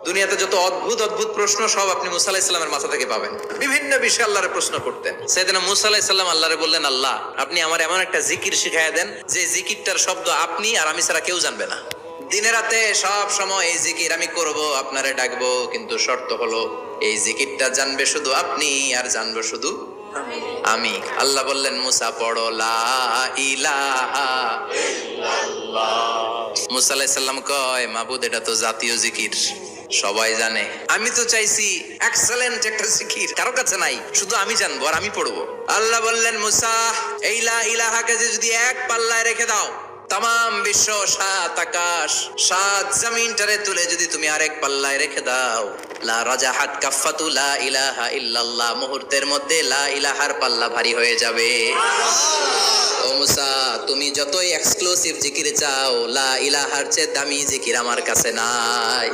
দুনিয়াতে যত অদ্ভুত অদ্ভুত প্রশ্ন সব আপনি মুসা আলাইহিস সালামের মাথা থেকে পাবেন। বিভিন্ন বিষয়ে আল্লাহরে প্রশ্ন করতেন। সাইয়েদনা মুসা আলাইহিস সালাম আল্লাহরে বললেন, আল্লাহ আপনি আমার এমন একটা জিকির শিখাইয়া দেন যে জিকিরটার শব্দ আপনি আর আমি ছাড়া কেউ জানবে না। দিনে রাতে সব সময় এই জিকির আমি করব, আপনারে ডাকবো, কিন্তু শর্ত হলো এই জিকিরটা জানবে শুধু আপনি আর জানবো শুধু আমি। আল্লাহ বললেন, মুসা পড়ো লা ইলাহা ইল্লাল্লাহ। মুসা আলাইহিস সালাম কয়, মাবুদ এটা তো জাতীয় জিকির, সবাই জানে। আমি তো চাইছি এক্সেলেন্ট একটা জিকির, কারো কাছে নাই, শুধু আমি জানবো আর আমি পড়বো। আল্লাহ বললেন, মুসা এই লা ইলাহাকে যদি এক পাল্লায় রেখে দাও, তামাম বিশ্ব, সাত আকাশ, সাত জমিনটারে তুলে যদি তুমি আরেক পাল্লায় রেখে দাও, লা রাজাহাত কাফাতু লা ইলাহা ইল্লাল্লাহ, মুহূর্তের মধ্যে লা ইলাহার পাল্লা ভারী হয়ে যাবে। ও মুসা, তুমি যতই এক্সক্লুসিভ জিকির চাও, লা ইলাহার চেয়ে দামি জিকির আমার কাছে নাই।